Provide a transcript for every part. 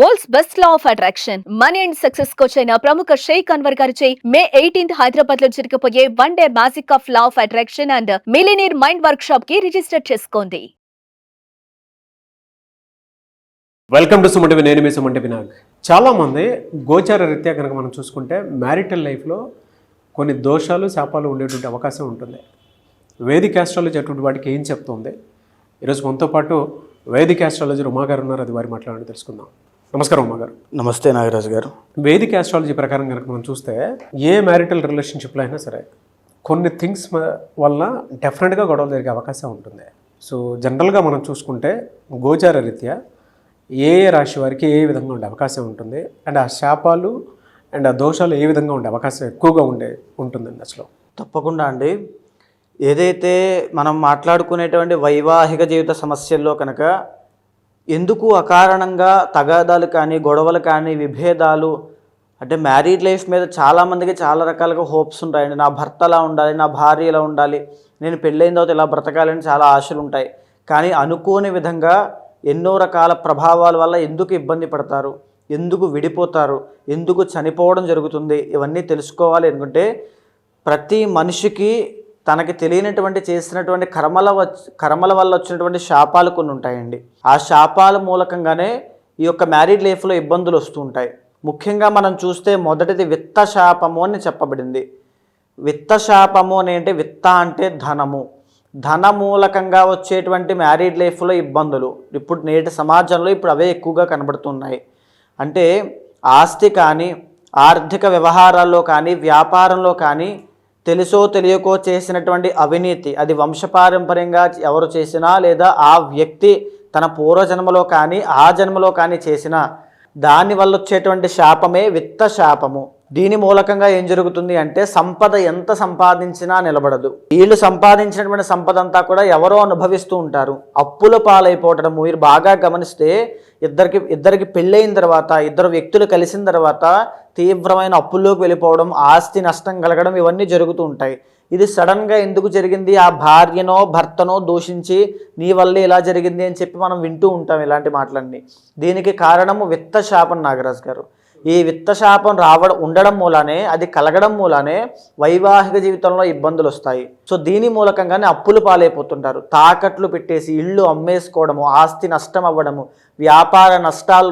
World's best law of attraction money and success coach అయిన ప్రముఖ షేక్ అన్వర్ గారిచే మే 18th హైదరాబాద్ లో జరగబోయే one day magic of law of attraction and millionaire mind workshop కి register చేసుకోండి. Welcome to Sumanti. నేను మీ సుమంటి వినాగ్. చాలామంది గోచార రీత్యా కనుక మనం చూసుకుంటే మ్యారిటల్ లైఫ్లో కొన్ని దోషాలు శాపాలు ఉండేటువంటి అవకాశం ఉంటుంది. వేదిక్ ఆస్ట్రాలజీ అటువంటి వాటికి ఏం చెప్తుంది? ఈరోజు మనతో పాటు వేదిక్ ఆస్ట్రాలజీ ఉమాగారు ఉన్నారు. అది వారి మాట్లాడాలని తెలుసుకుందాం. నమస్కారం ఉమాగారు. నమస్తే నాగరాజు గారు. వేదిక్ ఆస్ట్రాలజీ ప్రకారం కనుక మనం చూస్తే ఏ మ్యారిటల్ రిలేషన్షిప్లో అయినా సరే కొన్ని థింగ్స్ వల్ల డెఫినెట్గా గొడవలు జరిగే అవకాశం ఉంటుంది. సో జనరల్గా మనం చూసుకుంటే గోచార రీత్యా ఏ రాశి వారికి ఏ విధంగా ఉండే అవకాశం ఉంటుంది, అండ్ ఆ శాపాలు అండ్ ఆ దోషాలు ఏ విధంగా ఉండే అవకాశం ఎక్కువగా ఉంటుందండి అసలు? తప్పకుండా అండి. ఏదైతే మనం మాట్లాడుకునేటువంటి వైవాహిక జీవిత సమస్యల్లో కనుక ఎందుకు అకారణంగా తగాదాలు కానీ గొడవలు కానీ విభేదాలు, అంటే మ్యారీడ్ లైఫ్ మీద చాలామందికి చాలా రకాలుగా హోప్స్ ఉంటాయండి. నా భర్త ఎలా ఉండాలి, నా భార్య ఎలా ఉండాలి, నేను పెళ్ళైన తర్వాత ఇలా బ్రతకాలని చాలా ఆశలు ఉంటాయి. కానీ అనుకోని విధంగా ఎన్నో రకాల ప్రభావాల వల్ల ఎందుకు ఇబ్బంది పడతారు, ఎందుకు విడిపోతారు, ఎందుకు చనిపోవడం జరుగుతుంది, ఇవన్నీ తెలుసుకోవాలి అనుకుంటే ప్రతి మనిషికి తనకి తెలియనటువంటి చేసినటువంటి కర్మల వల్ల వచ్చినటువంటి శాపాలు కొన్ని ఉంటాయండి. ఆ శాపాల మూలకంగానే ఈ యొక్క మ్యారీడ్ లైఫ్లో ఇబ్బందులు వస్తూ ఉంటాయి. ముఖ్యంగా మనం చూస్తే మొదటిది విత్త శాపము అని చెప్పబడింది. విత్త శాపము అని అంటే విత్త అంటే ధనము, ధన మూలకంగా వచ్చేటువంటి మ్యారీడ్ లైఫ్లో ఇబ్బందులు ఇప్పుడు నేటి సమాజంలో అవే ఎక్కువగా కనబడుతున్నాయి. అంటే ఆస్తి కానీ ఆర్థిక వ్యవహారాల్లో కానీ వ్యాపారంలో కానీ తెలుసో తెలియకో చేసినటువంటి అవినీతి, అది వంశపారంపర్యంగా ఎవరు చేసినా లేదా ఆ వ్యక్తి తన పూర్వజన్మలో కానీ ఆ జన్మలో కానీ చేసినా దానివల్ల వచ్చేటువంటి శాపమే విత్త శాపము. దీని మూలకంగా ఏం జరుగుతుంది అంటే సంపద ఎంత సంపాదించినా నిలబడదు. వీళ్ళు సంపాదించినటువంటి సంపద అంతా కూడా ఎవరో అనుభవిస్తూ ఉంటారు. అప్పుల పాలైపోవటం మీరు బాగా గమనిస్తే ఇద్దరికి పెళ్ళైన తర్వాత ఇద్దరు వ్యక్తులు కలిసిన తర్వాత తీవ్రమైన అప్పుల్లోకి వెళ్ళిపోవడం, ఆస్తి నష్టం కలగడం, ఇవన్నీ జరుగుతూ ఉంటాయి. ఇది సడన్గా ఎందుకు జరిగింది, ఆ భార్యనో భర్తనో దూషించి నీ వల్లే ఇలా జరిగింది అని చెప్పి మనం వింటూ ఉంటాం ఇలాంటి మాటలన్నీ. దీనికి కారణము విత్త శాపం నాగరాజు గారు. ఈ విత్తశాపం ఉండడం మూలానే, అది కలగడం మూలానే వైవాహిక జీవితంలో ఇబ్బందులు వస్తాయి. సో దీని మూలకంగానే అప్పులు పాలైపోతుంటారు. తాకట్లు పెట్టేసి ఇళ్ళు అమ్మేసుకోవడము, ఆస్తి నష్టం అవ్వడము, వ్యాపార నష్టాలు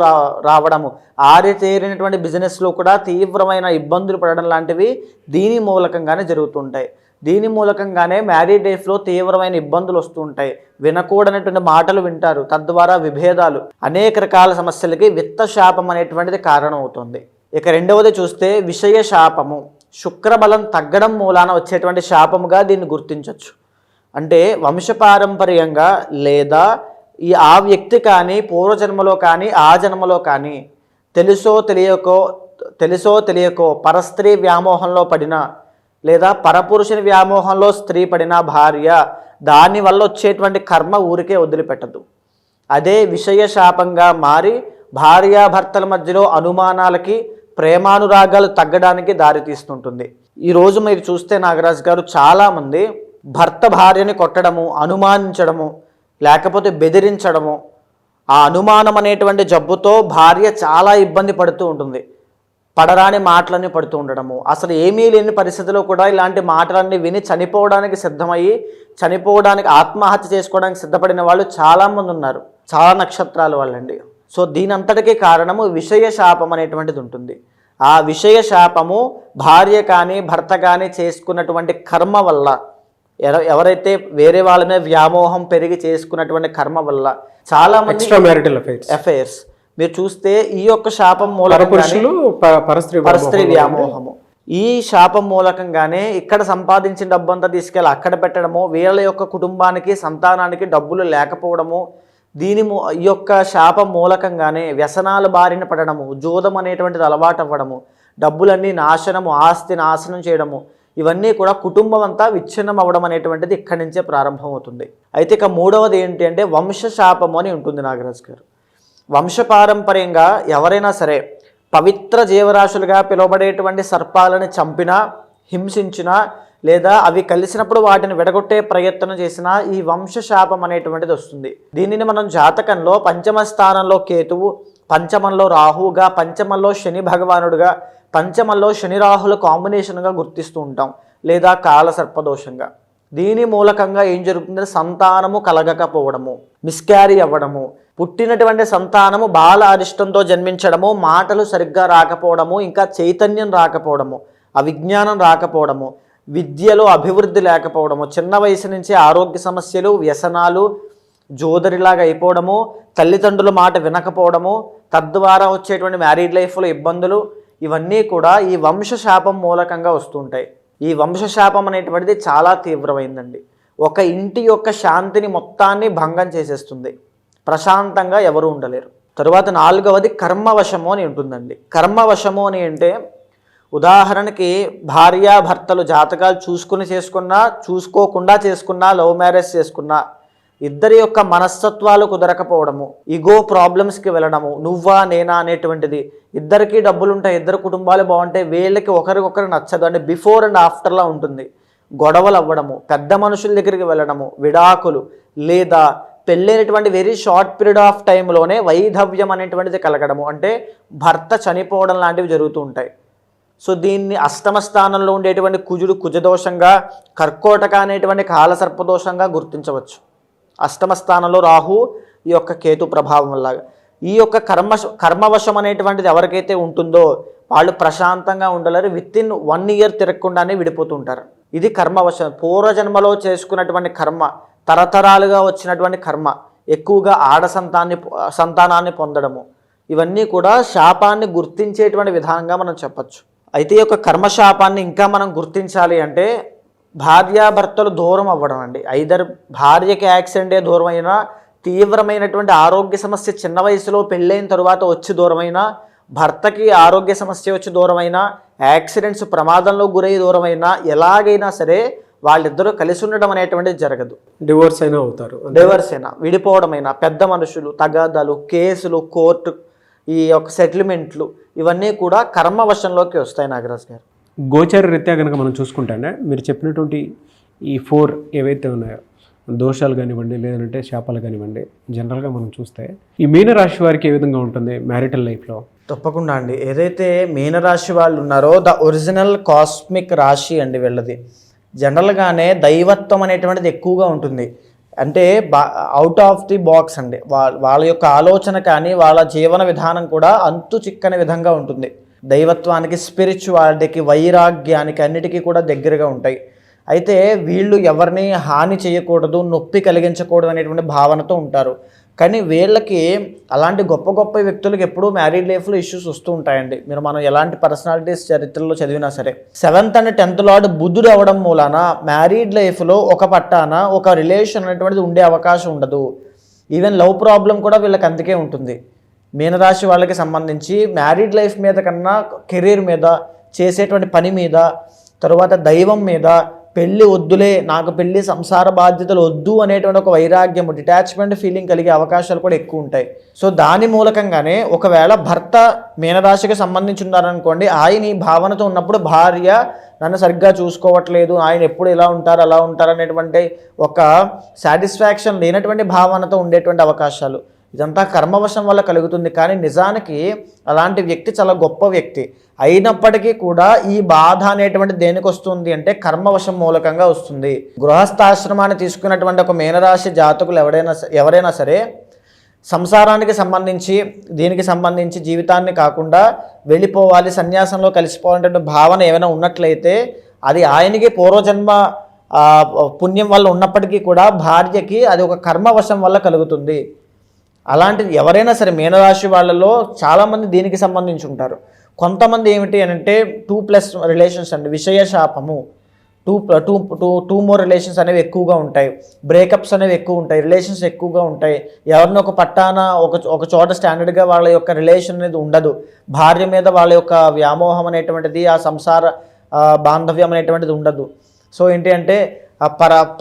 రావడము, ఆరితేరినటువంటి బిజినెస్లో కూడా తీవ్రమైన ఇబ్బందులు పడడం లాంటివి దీని మూలకంగానే జరుగుతుంటాయి. దీని మూలకంగానే మ్యారీడ్ లైఫ్లో తీవ్రమైన ఇబ్బందులు వస్తూ ఉంటాయి. వినకూడనటువంటి మాటలు వింటారు, తద్వారా విభేదాలు, అనేక రకాల సమస్యలకి విత్త శాపం అనేటువంటిది కారణం అవుతుంది. ఇక రెండవది చూస్తే విషయ శాపము. శుక్రబలం తగ్గడం మూలాన వచ్చేటువంటి శాపముగా దీన్ని గుర్తించవచ్చు. అంటే వంశపారంపర్యంగా లేదా ఆ వ్యక్తి కానీ పూర్వజన్మలో కానీ ఆ జన్మలో కానీ తెలుసో తెలియకో పరస్త్రీ వ్యామోహంలో పడిన లేదా పరపురుషుని వ్యామోహంలో స్త్రీ పడిన భార్య, దానివల్ల వచ్చేటువంటి కర్మ ఊరికే వదిలిపెట్టదు. అదే విషయ శాపంగా మారి భార్యాభర్తల మధ్యలో అనుమానాలకి, ప్రేమానురాగాలు తగ్గడానికి దారితీస్తుంటుంది. ఈరోజు మీరు చూస్తే నాగరాజు గారు చాలామంది భర్త భార్యని కొట్టడము, అనుమానించడము, లేకపోతే బెదిరించడము, ఆ అనుమానం అనేటువంటి జబ్బుతో భార్య చాలా ఇబ్బంది పడుతూ ఉంటుంది. పడరాని మాటలన్నీ పడుతూ ఉండడము, అసలు ఏమీ లేని పరిస్థితిలో కూడా ఇలాంటి మాటలన్నీ విని చనిపోవడానికి ఆత్మహత్య చేసుకోవడానికి సిద్ధపడిన వాళ్ళు చాలామంది ఉన్నారు. చాలా నక్షత్రాల వాళ్ళండి. సో దీని అంతటికీ కారణము విషయ శాపం అనేటువంటిది ఉంటుంది. ఆ విషయ శాపము భార్య కానీ భర్త కానీ చేసుకున్నటువంటి కర్మ వల్ల, ఎవరైతే వేరే వాళ్ళ మీద వ్యామోహం పెరిగి చేసుకున్నటువంటి కర్మ వల్ల చాలా మంది అఫైర్స్ మీరు చూస్తే ఈ యొక్క శాపం పరస్త్రీ వ్యామోహము, ఈ శాపం మూలకంగానే ఇక్కడ సంపాదించిన డబ్బంతా తీసుకెళ్ళి అక్కడ పెట్టడము, వీళ్ళ యొక్క కుటుంబానికి సంతానానికి డబ్బులు లేకపోవడము, ఈ యొక్క శాపం మూలకంగానే వ్యసనాల బారిన పడడము, జూదం అనేటువంటిది అలవాటు అవ్వడము, డబ్బులన్నీ నాశనము, ఆస్తి నాశనం చేయడము, ఇవన్నీ కూడా కుటుంబం అంతా విచ్ఛిన్నం అవ్వడం అనేటువంటిది ఇక్కడి నుంచే ప్రారంభమవుతుంది. అయితే ఇక మూడవది ఏంటి అంటే వంశ శాపము అని ఉంటుంది నాగరాజు గారు. వంశపారంపర్యంగా ఎవరైనా సరే పవిత్ర జీవరాశులుగా పిలువబడేటువంటి సర్పాలను చంపినా, హింసించినా, లేదా అవి కలిసినప్పుడు వాటిని విడగొట్టే ప్రయత్నం చేసినా ఈ వంశశాపం అనేటువంటిది వస్తుంది. దీనిని మనం జాతకంలో పంచమ స్థానంలో కేతువు, పంచమంలో రాహువుగా, పంచమంలో శని భగవానుడుగా, పంచమంలో శని రాహుల కాంబినేషన్గా గుర్తిస్తూ ఉంటాం, లేదా కాల సర్పదోషంగా. దీని మూలకంగా ఏం జరుగుతుందంటే సంతానము కలగకపోవడము, మిస్క్యారీ అవ్వడము, పుట్టినటువంటి సంతానము బాల అరిష్టంతో జన్మించడము, మాటలు సరిగ్గా రాకపోవడము, ఇంకా చైతన్యం రాకపోవడము, అవిజ్ఞానం రాకపోవడము, విద్యలో అభివృద్ధి లేకపోవడము, చిన్న వయసు నుంచి ఆరోగ్య సమస్యలు, వ్యసనాలు, జోదరిలాగా అయిపోవడము, తల్లిదండ్రుల మాట వినకపోవడము, తద్వారా వచ్చేటువంటి మ్యారీడ్ లైఫ్లో ఇబ్బందులు, ఇవన్నీ కూడా ఈ వంశశాపం మూలకంగా వస్తుంటాయి. ఈ వంశశాపం అనేటువంటిది చాలా తీవ్రమైందండి. ఒక ఇంటి యొక్క శాంతిని మొత్తాన్ని భంగం చేసేస్తుంది. ప్రశాంతంగా ఎవరు ఉండలేరు. తరువాత 4వది కర్మవశము అని ఉంటుందండి. కర్మవశము అని అంటే ఉదాహరణకి భార్యాభర్తలు జాతకాలు చూసుకుని చేసుకున్నా, చూసుకోకుండా చేసుకున్నా, లవ్ మ్యారేజ్ చేసుకున్నా, ఇద్దరి యొక్క మనస్తత్వాలు కుదరకపోవడము, ఈగో ప్రాబ్లమ్స్కి వెళ్ళడము, నువ్వా నేనా అనేటువంటిది, ఇద్దరికి డబ్బులుంటాయి, ఇద్దరు కుటుంబాలు బాగుంటాయి, వీళ్ళకి ఒకరికొకరు నచ్చదు అంటే బిఫోర్ అండ్ ఆఫ్టర్లా ఉంటుంది. గొడవలు అవ్వడము, పెద్ద మనుషుల దగ్గరికి వెళ్ళడము, విడాకులు, లేదా పెళ్ళైనటువంటి వెరీ షార్ట్ పీరియడ్ ఆఫ్ టైంలోనే వైధవ్యం అనేటువంటిది కలగడము, అంటే భర్త చనిపోవడం లాంటివి జరుగుతూ ఉంటాయి. సో దీన్ని అష్టమ స్థానంలో ఉండేటువంటి కుజుడు కుజదోషంగా, కర్కోటక అనేటువంటి కాలసర్పదోషంగా గుర్తించవచ్చు. అష్టమ స్థానంలో రాహు, ఈ యొక్క కేతు ప్రభావం వల్ల. ఈ యొక్క కర్మవశం అనేటువంటిది ఎవరికైతే ఉంటుందో వాళ్ళు ప్రశాంతంగా ఉండలేరు. Within 1 year తిరగకుండానే విడిపోతుంటారు. ఇది కర్మవశం. పూర్వజన్మలో చేసుకున్నటువంటి కర్మ, తరతరాలుగా వచ్చినటువంటి కర్మ, ఎక్కువగా సంతానాన్ని పొందడము, ఇవన్నీ కూడా శాపాన్ని గుర్తించేటువంటి విధానంగా మనం చెప్పచ్చు. అయితే ఈ యొక్క కర్మశాపాన్ని ఇంకా మనం గుర్తించాలి అంటే భార్యాభర్తలు దూరం అవ్వడం అండి. ఐదర్ భార్యకి యాక్సిడెంటే దూరం అయినా, తీవ్రమైనటువంటి ఆరోగ్య సమస్య చిన్న వయసులో పెళ్ళైన తరువాత వచ్చి దూరమైనా, భర్తకి ఆరోగ్య సమస్య వచ్చి దూరమైనా, యాక్సిడెంట్స్ ప్రమాదంలో గురై దూరమైనా, ఎలాగైనా సరే వాళ్ళిద్దరూ కలిసి ఉండడం అనేటువంటిది జరగదు. డివోర్స్ అయినా అవుతారు. డివోర్స్ అయినా, విడిపోవడమైనా, పెద్ద మనుషులు, తగాదాలు, కేసులు, కోర్టు, ఈ యొక్క సెటిల్మెంట్లు, ఇవన్నీ కూడా కర్మవశంలోకి వస్తాయి. నాగరాజ్ గారు, గోచార రీత్యా కనుక మనం చూసుకుంటే మీరు చెప్పినటువంటి ఈ 4 ఏవైతే ఉన్నాయో, దోషాలు కానివ్వండి, లేదంటే శాపాలు కానివ్వండి, జనరల్గా మనం చూస్తే ఈ మీనరాశి వారికి ఏ విధంగా ఉంటుంది మ్యారిటల్ లైఫ్లో? తప్పకుండా అండి. ఏదైతే మీనరాశి వాళ్ళు ఉన్నారో ద ఒరిజినల్ కాస్మిక్ రాశి అండి వీళ్ళది. జనరల్గానే దైవత్వం అనేటువంటిది ఎక్కువగా ఉంటుంది. అంటే అవుట్ ఆఫ్ ది బాక్స్ అండి. వాళ్ళ యొక్క ఆలోచన కానీ వాళ్ళ జీవన విధానం కూడా అంతు చిక్కని విధంగా ఉంటుంది. దైవత్వానికి, స్పిరిచువాలిటీకి, వైరాగ్యానికి అన్నిటికీ కూడా దగ్గరగా ఉంటాయి. అయితే వీళ్ళు ఎవరిని హాని చేయకూడదు, నొప్పి కలిగించకూడదు అనేటువంటి భావనతో ఉంటారు. కానీ వీళ్ళకి అలాంటి గొప్ప గొప్ప వ్యక్తులకు ఎప్పుడూ మ్యారీడ్ లైఫ్లో ఇష్యూస్ వస్తూ ఉంటాయండి. మనం ఎలాంటి పర్సనాలిటీస్ చరిత్రలో చదివినా సరే. 7th and 10th లార్డ్ బుధుడు అవ్వడం మూలాన మ్యారీడ్ లైఫ్లో ఒక పట్టాన ఒక రిలేషన్ అనేటువంటిది ఉండే అవకాశం ఉండదు. ఈవెన్ లవ్ ప్రాబ్లం కూడా వీళ్ళకి అందుకే ఉంటుంది. మీనరాశి వాళ్ళకి సంబంధించి మ్యారీడ్ లైఫ్ మీద కన్నా కెరీర్ మీద, చేసేటువంటి పని మీద, తరువాత దైవం మీద, పెళ్ళి వద్దులే, నాకు పెళ్ళి సంసార బాధ్యతలు వద్దు అనేటువంటి ఒక వైరాగ్యము, డిటాచ్మెంట్ ఫీలింగ్ కలిగే అవకాశాలు కూడా ఎక్కువ ఉంటాయి. సో దాని మూలకంగానే ఒకవేళ భర్త మీనరాశికి సంబంధించి ఉన్నారనుకోండి, ఆయన ఈ భావనతో ఉన్నప్పుడు భార్య నన్ను సరిగ్గా చూసుకోవట్లేదు, ఆయన ఎప్పుడు ఇలా ఉంటారు అలా ఉంటారు అనేటువంటి ఒక సాటిస్ఫాక్షన్ లేనటువంటి భావనతో ఉండేటువంటి అవకాశాలు, ఇదంతా కర్మవశం వల్ల కలుగుతుంది. కానీ నిజానికి అలాంటి వ్యక్తి చాలా గొప్ప వ్యక్తి అయినప్పటికీ కూడా ఈ బాధ అనేటువంటి దేనికి వస్తుంది అంటే కర్మవశం మూలకంగా వస్తుంది. గృహస్థాశ్రమాన్ని తీసుకున్నటువంటి ఒక మీనరాశి జాతకులు ఎవరైనా సరే సంసారానికి సంబంధించి, దీనికి సంబంధించి జీవితాన్ని కాకుండా వెళ్ళిపోవాలి, సన్యాసంలో కలిసిపోవాలనే భావన ఏమైనా ఉన్నట్లయితే అది ఆయనకి పూర్వజన్మ పుణ్యం వల్ల ఉన్నప్పటికీ కూడా భార్యకి అది ఒక కర్మవశం వల్ల కలుగుతుంది. అలాంటిది ఎవరైనా సరే మీనరాశి వాళ్ళలో చాలామంది దీనికి సంబంధించి ఉంటారు. కొంతమంది ఏమిటి అని అంటే 2+ రిలేషన్స్ అండి, విషయ శాపము, 2 more రిలేషన్స్ అనేవి ఎక్కువగా ఉంటాయి, బ్రేకప్స్ అనేవి ఎక్కువ ఉంటాయి, రిలేషన్స్ ఎక్కువగా ఉంటాయి. ఎవరిని ఒక పట్టాన ఒక చోట స్టాండర్డ్గా వాళ్ళ యొక్క రిలేషన్ అనేది ఉండదు. భార్య మీద వాళ్ళ యొక్క వ్యామోహం అనేటువంటిది, ఆ సంసార బాంధవ్యం అనేటువంటిది ఉండదు. సో ఏంటి అంటే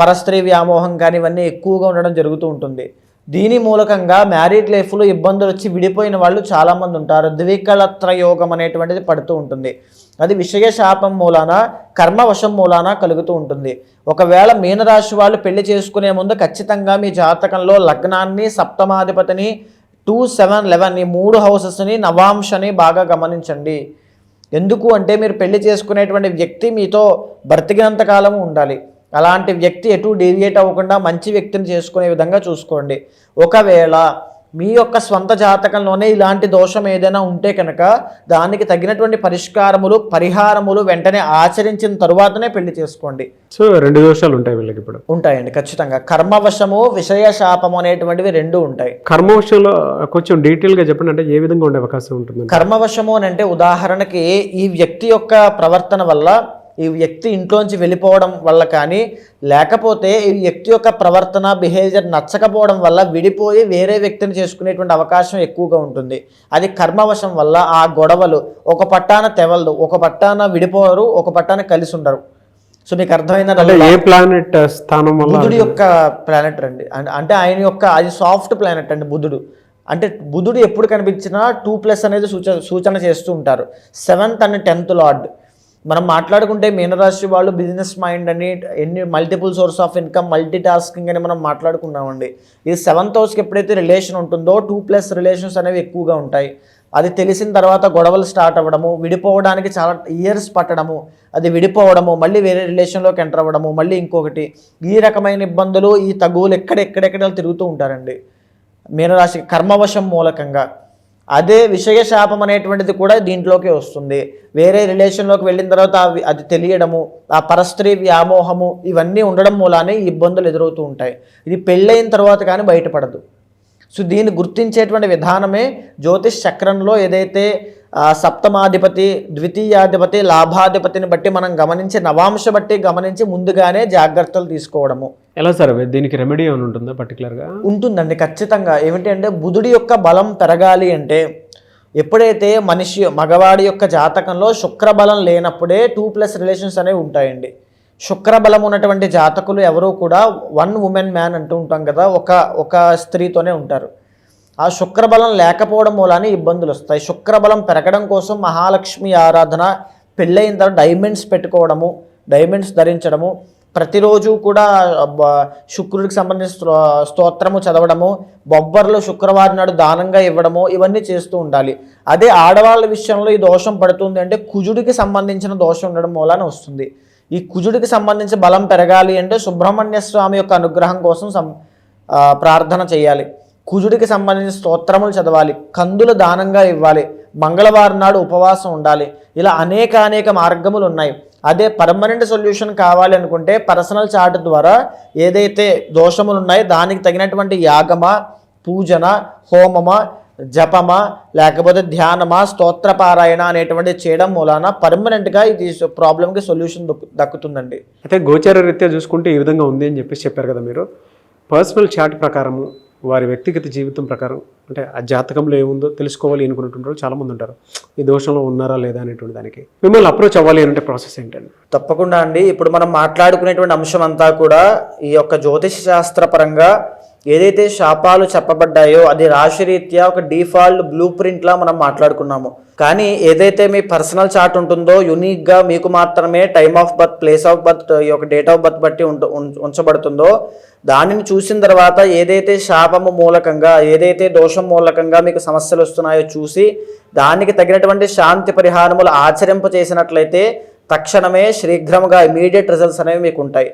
పరస్త్రీ వ్యామోహం కానీ ఇవన్నీ ఎక్కువగా ఉండడం జరుగుతూ ఉంటుంది. దీని మూలకంగా మ్యారీడ్ లైఫ్లో ఇబ్బందులు వచ్చి విడిపోయిన వాళ్ళు చాలామంది ఉంటారు. ద్వికళత్ర యోగం అనేటువంటిది పడుతూ ఉంటుంది. అది విషయ శాపం మూలాన, కర్మవశం మూలాన కలుగుతూ ఉంటుంది. ఒకవేళ మీనరాశి వాళ్ళు పెళ్లి చేసుకునే ముందు ఖచ్చితంగా మీ జాతకంలో లగ్నాన్ని, సప్తమాధిపతిని 2, 7, 11 ఈ 3 హౌసెస్ని నవాంశని బాగా గమనించండి. ఎందుకు అంటే మీరు పెళ్లి చేసుకునేటువంటి వ్యక్తి మీతో బ్రతికినంత కాలం ఉండాలి. అలాంటి వ్యక్తి ఎటు డీవియేట్ అవ్వకుండా మంచి వ్యక్తిని చేసుకునే విధంగా చూసుకోండి. ఒకవేళ మీ యొక్క స్వంత జాతకంలోనే ఇలాంటి దోషం ఏదైనా ఉంటే కనుక దానికి తగినటువంటి పరిహారములు వెంటనే ఆచరించిన తరువాతనే పెళ్లి చేసుకోండి. సో 2 దోషాలు ఉంటాయి వీళ్ళకి ఇప్పుడు. ఉంటాయండి ఖచ్చితంగా. కర్మవశము, విషయ శాపము అనేటువంటివి 2 ఉంటాయి. కర్మవశంలో కొంచెం డీటెయిల్గా చెప్పండి, అంటే ఏ విధంగా ఉండే అవకాశం ఉంటుంది? కర్మవశము అని అంటే ఉదాహరణకి ఈ వ్యక్తి యొక్క ప్రవర్తన వల్ల, ఈ వ్యక్తి ఇంట్లోంచి వెళ్ళిపోవడం వల్ల కానీ, లేకపోతే ఈ వ్యక్తి యొక్క ప్రవర్తన బిహేవియర్ నచ్చకపోవడం వల్ల విడిపోయి వేరే వ్యక్తిని చేసుకునేటువంటి అవకాశం ఎక్కువగా ఉంటుంది. అది కర్మవశం వల్ల ఆ గొడవలు ఒక పట్టాన తెవలదు, ఒక పట్టాన విడిపోరు, ఒక పట్టాన కలిసి ఉండరు. సో మీకు అర్థమైందా? ఏ ప్లానెట్ స్థానం వల్ల? బుధుడు యొక్క ప్లానెట్ అండి. అంటే ఆయన యొక్క అది సాఫ్ట్ ప్లానెట్ అండి బుధుడు. అంటే బుధుడు ఎప్పుడు కనిపించినా 2+ అనేది సూచన చేస్తూ ఉంటారు. 7th and 10th lord. మనం మాట్లాడుకుంటే మీనరాశి వాళ్ళు బిజినెస్ మైండ్ అని, ఎన్ని multiple source of income, multi tasking అని మనం మాట్లాడుకున్నామండి. ఈ 7th హౌస్కి ఎప్పుడైతే రిలేషన్ ఉంటుందో 2+ రిలేషన్స్ అనేవి ఎక్కువగా ఉంటాయి. అది తెలిసిన తర్వాత గొడవలు స్టార్ట్ అవ్వడము, విడిపోవడానికి చాలా ఇయర్స్ పట్టడము, అది విడిపోవడము, మళ్ళీ వేరే రిలేషన్లోకి ఎంటర్ అవ్వడము, మళ్ళీ ఇంకొకటి, ఈ రకమైన ఇబ్బందులు, ఈ తగువులు ఎక్కడెక్కడ తిరుగుతూ ఉంటారండి మీనరాశి కర్మవశం మూలకంగా. అదే విషయ శాపం అనేటువంటిది కూడా దీంట్లోకి వస్తుంది. వేరే రిలేషన్లోకి వెళ్ళిన తర్వాత అది తెలియడము, ఆ పరస్త్రీ వ్యామోహము, ఇవన్నీ ఉండడం మూలానే ఇబ్బందులు ఎదురవుతూ ఉంటాయి. ఇది పెళ్ళైన తర్వాత కానీ బయటపడదు. సో దీన్ని గుర్తించేటువంటి విధానమే జ్యోతిష్ చక్రంలో ఏదైతే సప్తమాధిపతి, ద్వితీయాధిపతి, లాభాధిపతిని బట్టి మనం గమనించి, నవాంశ బట్టి గమనించి ముందుగానే జాగ్రత్తలు తీసుకోవడము. ఎలా సార్ దీనికి రెమెడీ ఏమైనా ఉంటుందా పర్టికులర్గా? ఉంటుందండి ఖచ్చితంగా. ఏమిటి అంటే బుధుడి యొక్క బలం పెరగాలి అంటే ఎప్పుడైతే మగవాడి యొక్క జాతకంలో శుక్రబలం లేనప్పుడే 2+ రిలేషన్స్ అనేవి ఉంటాయండి. శుక్రబలం ఉన్నటువంటి జాతకులు ఎవరూ కూడా 1 woman man అంటూ ఉంటాం కదా, ఒక స్త్రీతోనే ఉంటారు. ఆ శుక్రబలం లేకపోవడం మూలానే ఇబ్బందులు వస్తాయి. శుక్రబలం పెరగడం కోసం మహాలక్ష్మి ఆరాధన, పెళ్ళైన తర్వాత డైమండ్స్ పెట్టుకోవడము, డైమండ్స్ ధరించడము, ప్రతిరోజు కూడా శుక్రుడికి సంబంధించిన స్తోత్రము చదవడము, బొబ్బర్లు శుక్రవారం నాడు దానంగా ఇవ్వడము, ఇవన్నీ చేస్తూ ఉండాలి. అదే ఆడవాళ్ళ విషయంలో ఈ దోషం పడుతుంది అంటే కుజుడికి సంబంధించిన దోషం ఉండడం మూలాన వస్తుంది. ఈ కుజుడికి సంబంధించి బలం పెరగాలి అంటే సుబ్రహ్మణ్య స్వామి యొక్క అనుగ్రహం కోసం ప్రార్థన చేయాలి. కుజుడికి సంబంధించిన స్తోత్రములు చదవాలి, కందులు దానంగా ఇవ్వాలి, మంగళవారం నాడు ఉపవాసం ఉండాలి. ఇలా అనేక మార్గములు ఉన్నాయి. అదే పర్మనెంట్ సొల్యూషన్ కావాలి అనుకుంటే పర్సనల్ చార్ట్ ద్వారా ఏదైతే దోషములు ఉన్నాయో దానికి తగినటువంటి యాగమా, పూజన, హోమమా, జపమా, లేకపోతే ధ్యానమా, స్తోత్రపారాయణ అనేటువంటి చేయడం మూలాన పర్మనెంట్గా ఇది ప్రాబ్లంకి సొల్యూషన్ దక్కుతుందండి. అయితే గోచార రీత్యా చూసుకుంటే ఈ విధంగా ఉంది అని చెప్పారు కదా మీరు. పర్సనల్ చార్ట్ ప్రకారము వారి వ్యక్తిగత జీవితం ప్రకారం అంటే ఆ జాతకంలో ఏముందో తెలుసుకోవాలి అనుకున్నట్టు చాలామంది ఉంటారు. ఈ దోషంలో ఉన్నారా లేదా అనేటువంటి దానికి మిమ్మల్ని అప్రోచ్ అవ్వాలి అంటే ప్రాసెస్ ఏంటండి? తప్పకుండా అండి. ఇప్పుడు మనం మాట్లాడుకునేటువంటి అంశం అంతా కూడా ఈ యొక్క జ్యోతిష శాస్త్ర పరంగా ఏదైతే శాపాలు చెప్పబడ్డాయో అది రాశిరీత్యా ఒక డిఫాల్ట్ బ్లూ ప్రింట్లా మనం మాట్లాడుకున్నాము. కానీ ఏదైతే మీ పర్సనల్ చార్ట్ ఉంటుందో యూనిక్గా మీకు మాత్రమే time of birth, place of birth, ఈ యొక్క డేట్ ఆఫ్ బర్త్ బట్టి ఉంచబడుతుందో దానిని చూసిన తర్వాత ఏదైతే శాపము మూలకంగా, ఏదైతే దోషం మూలకంగా మీకు సమస్యలు వస్తున్నాయో చూసి దానికి తగినటువంటి శాంతి పరిహారములు ఆచరింప చేసినట్లయితే తక్షణమే శీఘ్రముగా ఇమీడియట్ రిజల్ట్స్ అనేవి మీకు ఉంటాయి.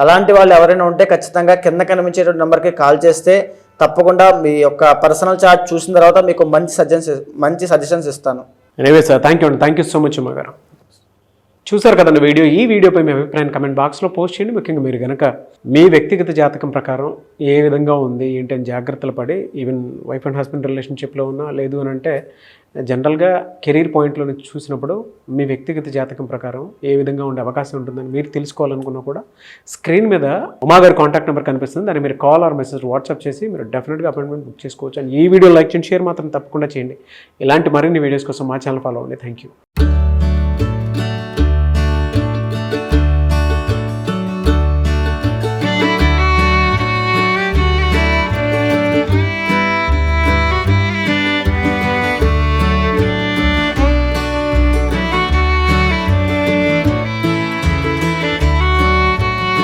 అలాంటి వాళ్ళు ఎవరైనా ఉంటే ఖచ్చితంగా కింద కనిపించేటువంటి నెంబర్కి కాల్ చేస్తే తప్పకుండా మీ యొక్క పర్సనల్ చార్ట్ చూసిన తర్వాత మీకు మంచి సజెషన్స్ ఇస్తాను. Anyway sir, thank you so much Uma గారు. చూసారు కదండి వీడియో. ఈ వీడియోపై మీ అభిప్రాయాన్ని కమెంట్ బాక్స్లో పోస్ట్ చేయండి. ముఖ్యంగా మీరు కనుక మీ వ్యక్తిగత జాతకం ప్రకారం ఏ విధంగా ఉంది ఏంటని జాగ్రత్తలు పడి, ఈవెన్ వైఫ్ అండ్ హస్బెండ్ రిలేషన్షిప్లో ఉన్నా, లేదు అని అంటే జనరల్గా కెరీర్ పాయింట్లో చూసినప్పుడు మీ వ్యక్తిగత జాతకం ప్రకారం ఏ విధంగా ఉండే అవకాశం ఉంటుందని మీరు తెలుసుకోవాలనుకున్నా కూడా స్క్రీన్ మీద ఉమా గారి కాంటాక్ట్ నెంబర్ కనిపిస్తుంది. దాన్ని మీరు కాల్ ఆర్ మెసేజ్ వాట్సాప్ చేసి మీరు డెఫినెట్గా అపాయింట్మెంట్ బుక్ చేసుకోవచ్చు. అండ్ ఈ వీడియో లైక్ చేయండి, షేర్ మాత్రం తప్పకుండా చేయండి. ఇలాంటి మరిన్ని వీడియోస్ కోసం మా ఛానల్ ఫాలో అవ్వండి. Thank you.